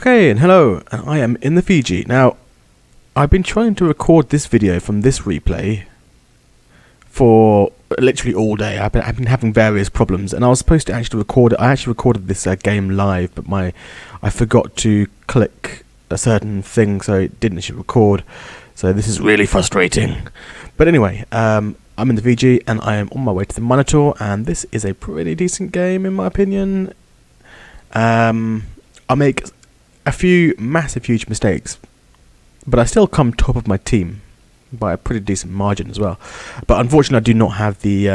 Okay, and hello, and I am in the Fiji. Now, I've been trying to record this video from this replay for literally all day. I've been having various problems, and I was supposed to actually record it. I actually recorded this game live, but I forgot to click a certain thing, so it didn't actually record. So this is really frustrating. But anyway, I'm in the Fiji, and I am on my way to the Monitor, and this is a pretty decent game in my opinion. I make a few massive, huge mistakes, but I still come top of my team by a pretty decent margin as well. But unfortunately, I do not have the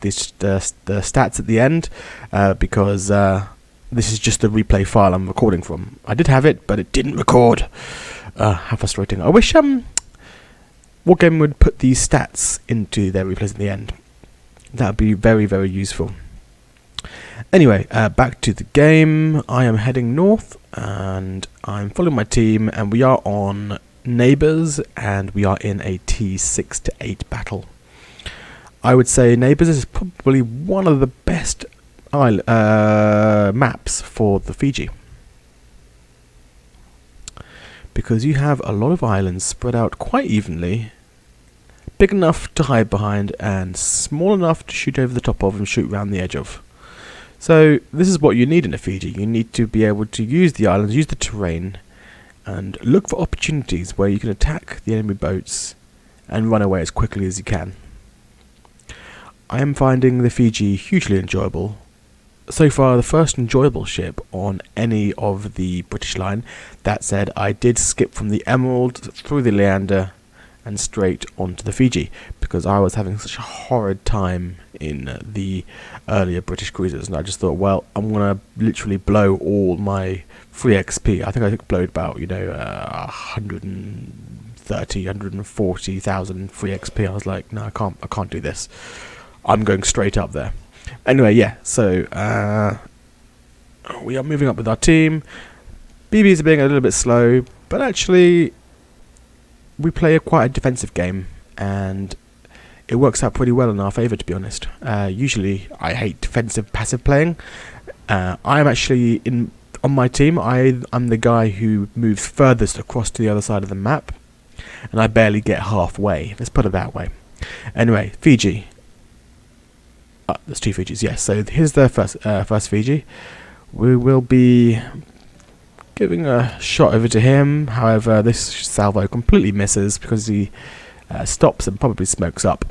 stats at the end because this is just the replay file I'm recording from. I did have it, but it didn't record. How frustrating! I wish What Game would put these stats into their replays at the end. That would be very, very useful. Anyway, back to the game. I am heading north, and I'm following my team, and we are on Neighbours, and we are in a T6 to 8 battle. I would say Neighbours is probably one of the best maps for the Fiji, because you have a lot of islands spread out quite evenly, big enough to hide behind, and small enough to shoot over the top of and shoot round the edge of. So this is what you need in a Fiji. You need to be able to use the islands, use the terrain, and look for opportunities where you can attack the enemy boats and run away as quickly as you can. I am finding the Fiji hugely enjoyable. So far, the first enjoyable ship on any of the British line. That said, I did skip from the Emerald through the Leander and straight onto the Fiji, because I was having such a horrid time in the earlier British cruisers, and I just thought, well, I'm gonna literally blow all my free XP. I think I blowed about 140,000 free XP. I was like, no, I can't do this. I'm going straight up there. Anyway, yeah. So we are moving up with our team. BBs are being a little bit slow, but actually we play quite a defensive game, and it works out pretty well in our favour, to be honest. Usually I hate defensive passive playing. I'm actually on my team, I'm the guy who moves furthest across to the other side of the map, and I barely get halfway. Let's put it that way. Anyway, Fiji. There's two Fijis, yes. So here's the first Fiji. We will be giving a shot over to him. However, this salvo completely misses because he stops and probably smokes up.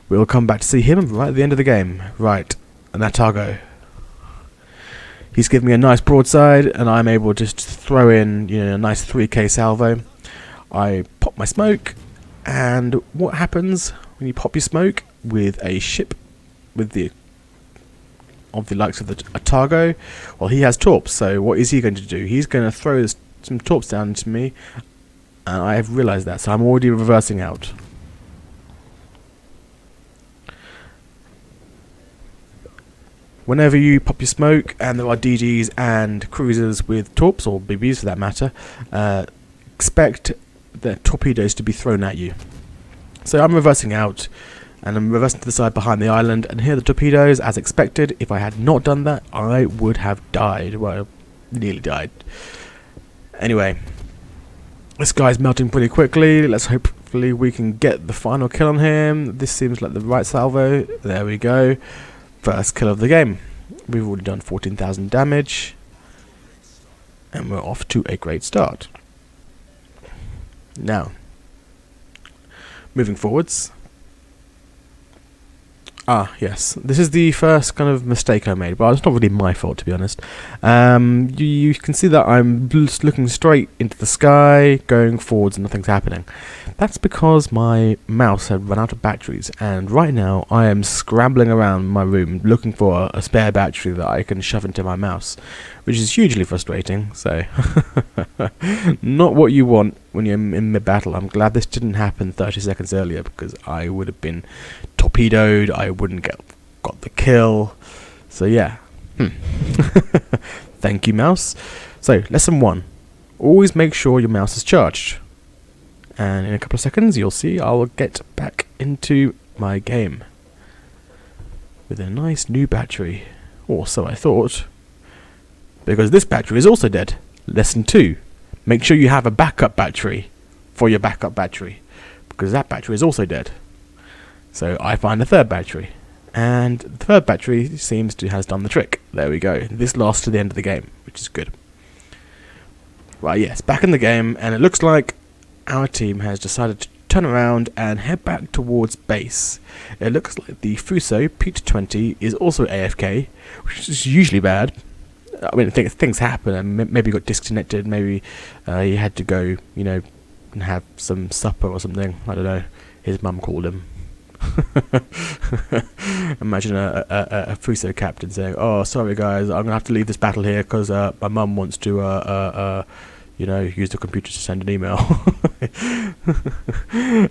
We'll come back to see him right at the end of the game. Right, an Otago. He's giving me a nice broadside, and I'm able to just throw in a nice 3k salvo. I pop my smoke, and what happens when you pop your smoke with a ship with the likes of the Otago? Well, he has torps, so what is he going to do? He's going to throw some torps down into me, and I have realised that, so I'm already reversing out. Whenever you pop your smoke and there are DGs and cruisers with torps, or BBs for that matter, expect the torpedoes to be thrown at you. So I'm reversing out, and I'm reversing to the side behind the island, and here are the torpedoes, as expected. If I had not done that, I would have died. Well, nearly died. Anyway, this guy's melting pretty quickly. Let's hopefully we can get the final kill on him. This seems like the right salvo. There we go. First kill of the game. We've already done 14,000 damage, and we're off to a great start. Now, moving forwards. Yes, this is the first kind of mistake I made, but it's not really my fault, to be honest. You can see that I'm just looking straight into the sky, going forwards, and nothing's happening. That's because my mouse had run out of batteries, and right now I am scrambling around my room looking for a spare battery that I can shove into my mouse, which is hugely frustrating. So, not what you want when you're in mid-battle. I'm glad this didn't happen 30 seconds earlier, because I would have been torpedoed. I wouldn't got the kill. So yeah. Thank you, mouse. So lesson 1: always make sure your mouse is charged. And in a couple of seconds, you'll see I will get back into my game with a nice new battery, or so I thought. because this battery is also dead. Lesson 2. Make sure you have a backup battery for your backup battery, because that battery is also dead. So I find a third battery, and the third battery seems to has done the trick. There we go. This lasts to the end of the game, which is good. Right, yes, back in the game, and it looks like our team has decided to turn around and head back towards base. It looks like the Fuso P20 is also AFK, which is usually bad. I mean, things happen, and maybe he got disconnected, maybe he had to go, you know, and have some supper or something. I don't know. His mum called him. Imagine a Fuso captain saying, "Oh, sorry guys, I'm gonna have to leave this battle here because my mum wants to, you know, use the computer to send an email."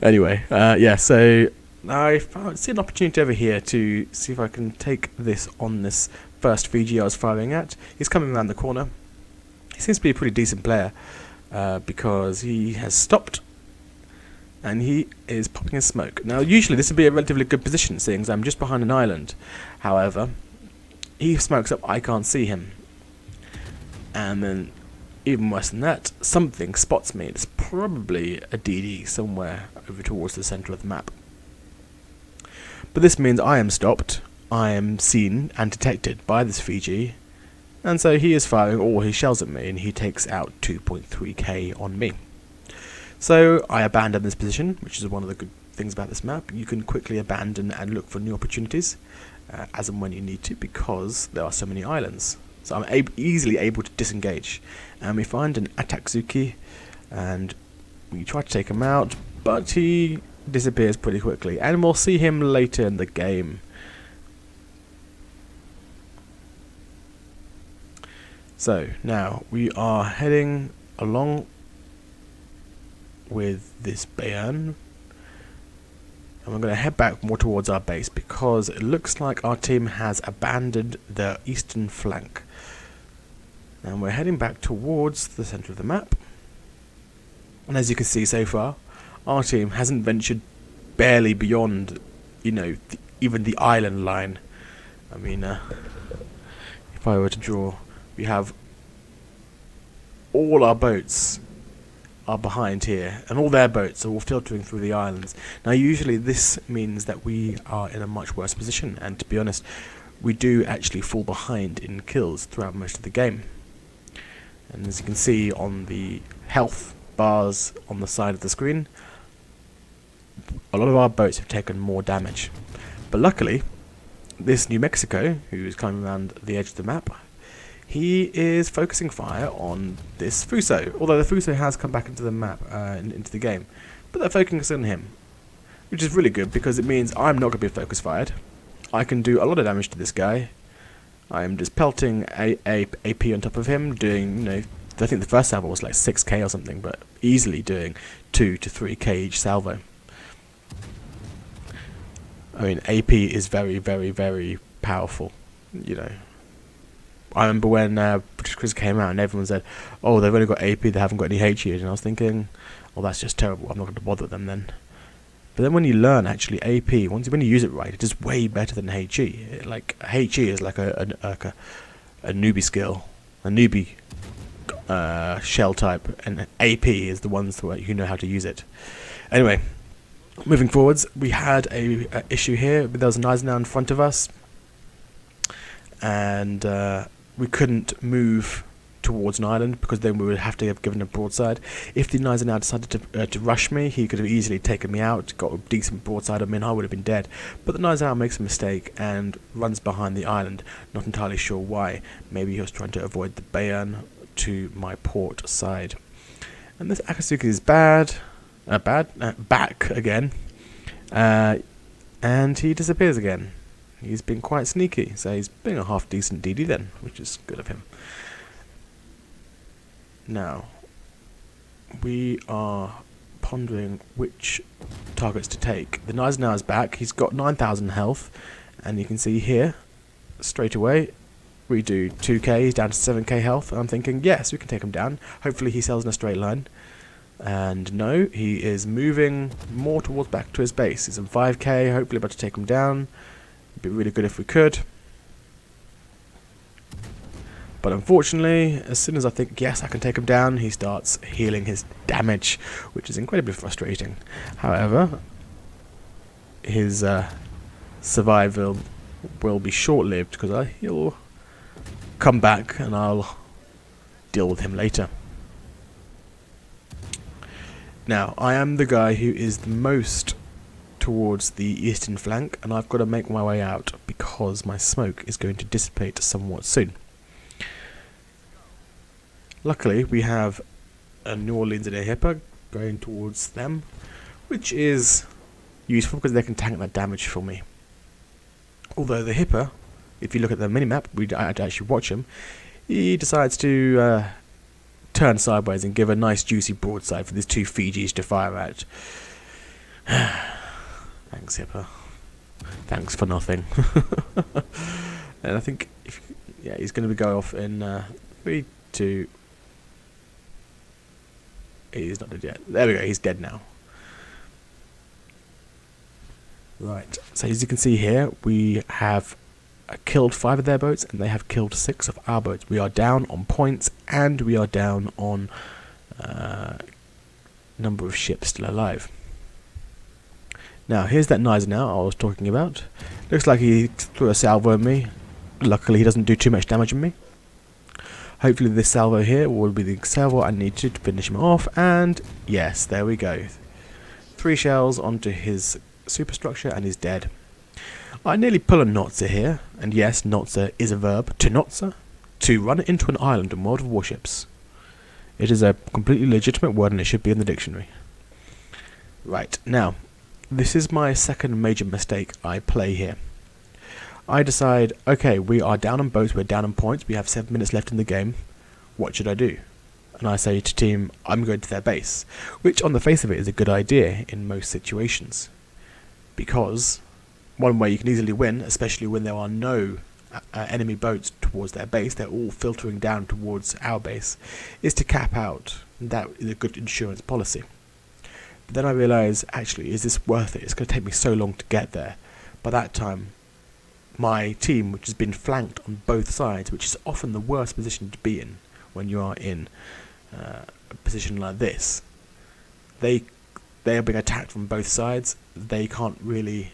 Anyway, yeah. So I see an opportunity over here to see if I can take this on this first Fiji I was firing at. He's coming around the corner. He seems to be a pretty decent player because he has stopped. And he is popping his smoke. Now, usually this would be a relatively good position, seeing as I'm just behind an island. However, he smokes up, I can't see him. And then, even worse than that, something spots me. It's probably a DD somewhere over towards the centre of the map. But this means I am stopped, I am seen and detected by this Fiji, and so he is firing all his shells at me, and he takes out 2.3k on me. So I abandon this position, which is one of the good things about this map. You can quickly abandon and look for new opportunities as and when you need to, because there are so many islands. So I'm easily able to disengage. And we find an Atatsuki, and we try to take him out, but he disappears pretty quickly. And we'll see him later in the game. So now we are heading along with this Bayern, and we're going to head back more towards our base because it looks like our team has abandoned their eastern flank, and we're heading back towards the centre of the map. And as you can see so far, our team hasn't ventured barely beyond, you know, even the island line. I mean, if I were to draw, we have all our boats are behind here, and all their boats are all filtering through the islands. Now usually this means that we are in a much worse position, and to be honest, we do actually fall behind in kills throughout most of the game. And as you can see on the health bars on the side of the screen, a lot of our boats have taken more damage. But luckily, this New Mexico, who is coming around the edge of the map, he is focusing fire on this Fuso, although the Fuso has come back into the map, into the game. But they're focusing on him, which is really good because it means I'm not going to be focus fired. I can do a lot of damage to this guy. I am just pelting AP on top of him, doing, you know, I think the first salvo was like 6k or something, but easily doing 2 to 3k each salvo. I mean, AP is very, very, very powerful, you know. I remember when British Quiz came out and everyone said, "Oh, they've only got AP, they haven't got any HE," and I was thinking, "Oh, that's just terrible. I'm not going to bother them then." But then when you learn actually AP, when you use it right, it is way better than HE. Like HE is like a newbie skill, a newbie shell type, and AP is the ones where you know how to use it. Anyway, moving forwards, we had a issue here. There was an Eisenhower in front of us, and we couldn't move towards an island because then we would have to have given a broadside. If the Eisenhower decided to rush me, he could have easily taken me out, got a decent broadside on me, and I would have been dead. But the Eisenhower makes a mistake and runs behind the island. Not entirely sure why. Maybe he was trying to avoid the Bayern to my port side. And this Akatsuki is back again, and he disappears again. He's been quite sneaky, so he's being a half decent DD then, which is good of him. Now, we are pondering which targets to take. The Eisenhower's back, he's got 9,000 health, and you can see here, straight away, we do 2k, he's down to 7k health, and I'm thinking, yes, we can take him down. Hopefully he sells in a straight line. And no, he is moving more towards back to his base. He's on 5k, hopefully about to take him down. It'd be really good if we could. But But unfortunately, as soon as I think, yes, I can take him down, he starts healing his damage, which is incredibly frustrating. However, his survival will be short-lived because he'll come back and I'll deal with him later. Now, I am the guy who is the most towards the eastern flank, and I've got to make my way out because my smoke is going to dissipate somewhat soon. Luckily, we have a New Orleans and a Hipper going towards them, which is useful because they can tank that damage for me. Although the Hipper, if you look at the minimap, I had to actually watch him, he decides to turn sideways and give a nice juicy broadside for these two Fijis to fire at. Thanks, Hipper. Thanks for nothing. And I think, he's going to go off in 3, 2... He's not dead yet. There we go, he's dead now. Right, so as you can see here, we have killed 5 of their boats, and they have killed 6 of our boats. We are down on points, and we are down on number of ships still alive. Now, here's that Gneisenau I was talking about. Looks like he threw a salvo at me. Luckily, he doesn't do too much damage on me. Hopefully this salvo here will be the salvo I need to finish him off, and yes, there we go. 3 shells onto his superstructure and he's dead. I nearly pull a Notzer here, and yes, Notzer is a verb, to Notzer, to run into an island in World of Warships. It is a completely legitimate word and it should be in the dictionary. Right, now, this is my second major mistake I play here. I decide, okay, we are down on boats, we're down on points, we have 7 minutes left in the game, what should I do? And I say to team, I'm going to their base, which on the face of it is a good idea in most situations. Because one way you can easily win, especially when there are no enemy boats towards their base, they're all filtering down towards our base, is to cap out. That is a good insurance policy. But then I realise, actually, is this worth it? It's going to take me so long to get there. By that time, my team, which has been flanked on both sides, which is often the worst position to be in when you are in a position like this, they are being attacked from both sides. They can't really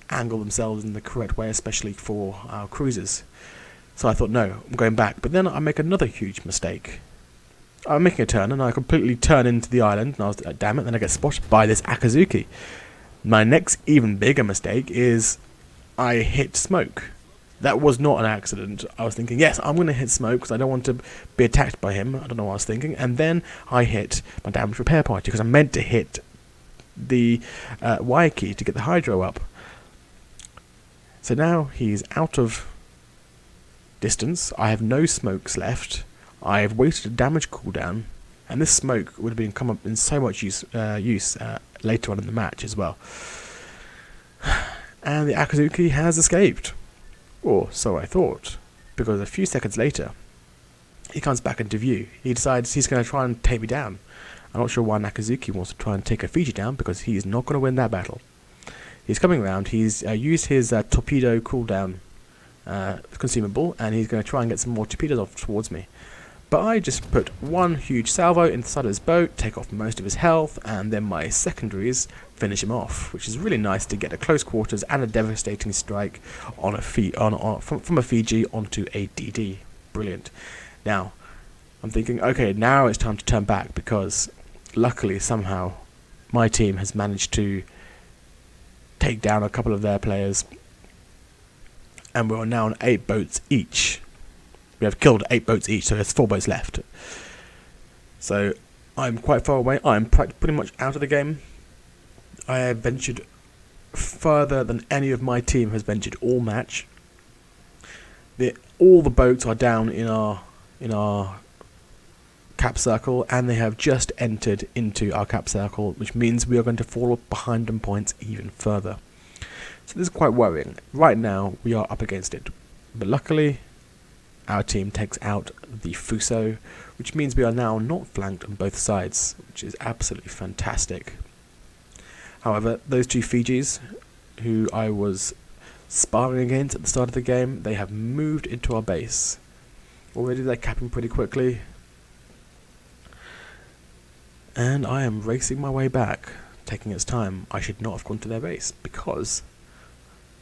angle themselves in the correct way, especially for our cruisers. So I thought, no, I'm going back. But then I make another huge mistake. I'm making a turn, and I completely turn into the island, and I was like, damn it, then I get spotted by this Akazuki. My next even bigger mistake is I hit smoke. That was not an accident. I was thinking, yes, I'm going to hit smoke because I don't want to be attacked by him. I don't know what I was thinking. And then I hit my damage repair party because I meant to hit the Y key to get the hydro up. So now he's out of distance. I have no smokes left. I have wasted a damage cooldown. And this smoke would have been come up in so much use later on in the match as well. And the Akazuki has escaped. Or so I thought, because a few seconds later, he comes back into view. He decides he's going to try and take me down. I'm not sure why Nakazuki wants to try and take a Fiji down, because he is not going to win that battle. He's coming around, he's used his torpedo cooldown consumable, and he's going to try and get some more torpedoes off towards me. But I just put one huge salvo inside his boat, take off most of his health, and then my secondaries finish him off, which is really nice to get a close quarters and a devastating strike on from a Fiji onto a DD. Brilliant. Now, I'm thinking, okay, now it's time to turn back, because luckily somehow my team has managed to take down a couple of their players, and we're now on 8 boats each. We have killed 8 boats each, so there's 4 boats left. So I'm quite far away. I'm pretty much out of the game. I have ventured further than any of my team has ventured all match. All the boats are down in our cap circle, and they have just entered into our cap circle, which means we are going to fall behind on points even further. So this is quite worrying. Right now, we are up against it. But luckily, our team takes out the Fuso, which means we are now not flanked on both sides, which is absolutely fantastic. However, those 2 Fijis, who I was sparring against at the start of the game, they have moved into our base. Already they're capping pretty quickly. And I am racing my way back, taking its time. I should not have gone to their base, because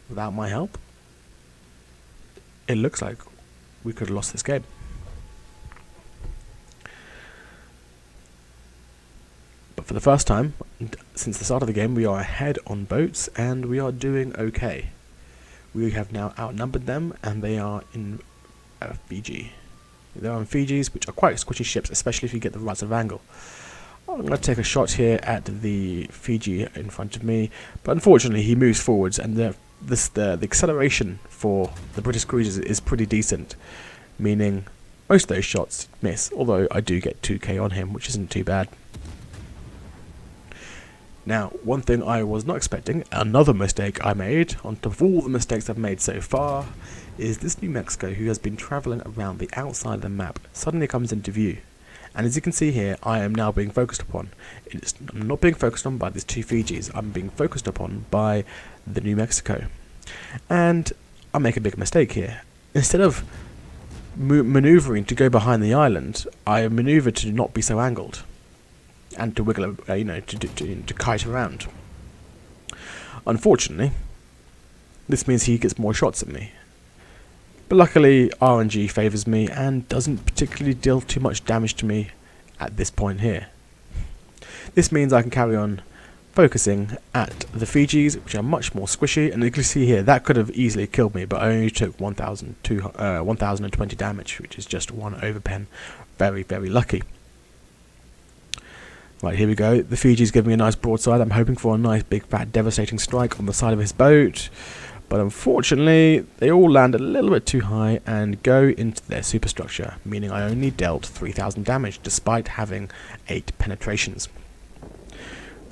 without my help, it looks like we could have lost this game. But for the first time since the start of the game, we are ahead on boats and we are doing okay. We have now outnumbered them, and they are in Fiji. They're on Fijis, which are quite squishy ships, especially if you get the right sort of angle. I'm going to take a shot here at the Fiji in front of me, but unfortunately he moves forwards, and the acceleration for the British cruisers is pretty decent, meaning most of those shots miss, although I do get 2k on him, which isn't too bad. Now, one thing I was not expecting, another mistake I made, on top of all the mistakes I've made so far, is this New Mexico, who has been travelling around the outside of the map, suddenly comes into view. And as you can see here, I am now being focused upon. I'm not being focused on by these two Fijis, I'm being focused upon by the New Mexico. And I make a big mistake here. Instead of manoeuvring to go behind the island, I manoeuvre to not be so angled, and to wiggle, to kite around. Unfortunately, this means he gets more shots at me. But luckily, RNG favours me and doesn't particularly deal too much damage to me at this point here. This means I can carry on focusing at the Fijis, which are much more squishy, and you can see here, that could have easily killed me, but I only took 1020 damage, which is just one overpen. Very, very lucky. Right, here we go. The Fiji's giving me a nice broadside. I'm hoping for a nice big fat devastating strike on the side of his boat. But unfortunately, they all land a little bit too high and go into their superstructure, meaning I only dealt 3000 damage despite having 8 penetrations.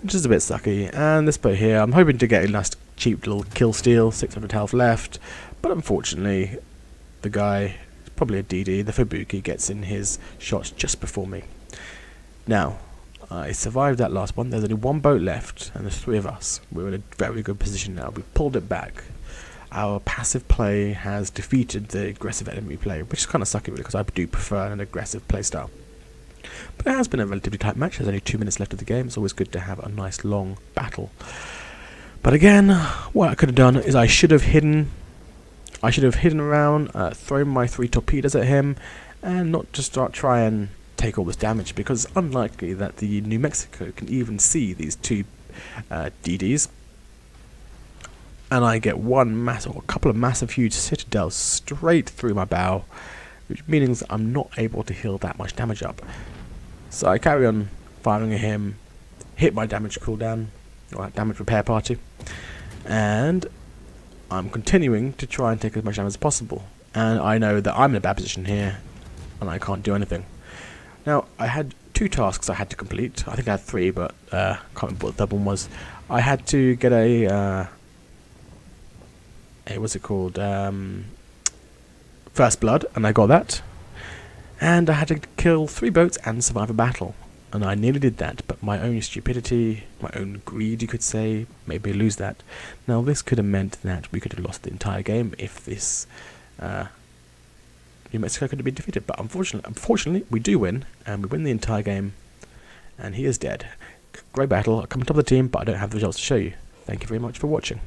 Which is a bit sucky. And this boat here, I'm hoping to get a nice cheap little kill steal, 600 health left. But unfortunately, the guy, probably a DD, the Fubuki, gets in his shots just before me. Now, I survived that last one. There's only one boat left, and there's 3 of us. We're in a very good position now. We've pulled it back. Our passive play has defeated the aggressive enemy play, which is kind of sucky really, because I do prefer an aggressive playstyle. But it has been a relatively tight match. There's only 2 minutes left of the game. It's always good to have a nice long battle. But again, what I could have done is I should have hidden around, thrown my 3 torpedoes at him, and not just try and take all this damage, because it's unlikely that the New Mexico can even see these 2 DDs. And I get a couple of massive huge citadels straight through my bow, which means I'm not able to heal that much damage up. So I carry on firing at him, hit my damage cooldown, or damage repair party, and I'm continuing to try and take as much damage as possible. And I know that I'm in a bad position here, and I can't do anything. Now, I had 2 tasks I had to complete. I think I had 3, but can't remember what the third one was. I had to get what's it called? First Blood, and I got that. And I had to kill 3 boats and survive a battle. And I nearly did that, but my own stupidity, my own greed, you could say, made me lose that. Now, this could have meant that we could have lost the entire game if this New Mexico could have been defeated. But unfortunately, we do win, and we win the entire game, and he is dead. Great battle. I come on top of the team, but I don't have the results to show you. Thank you very much for watching.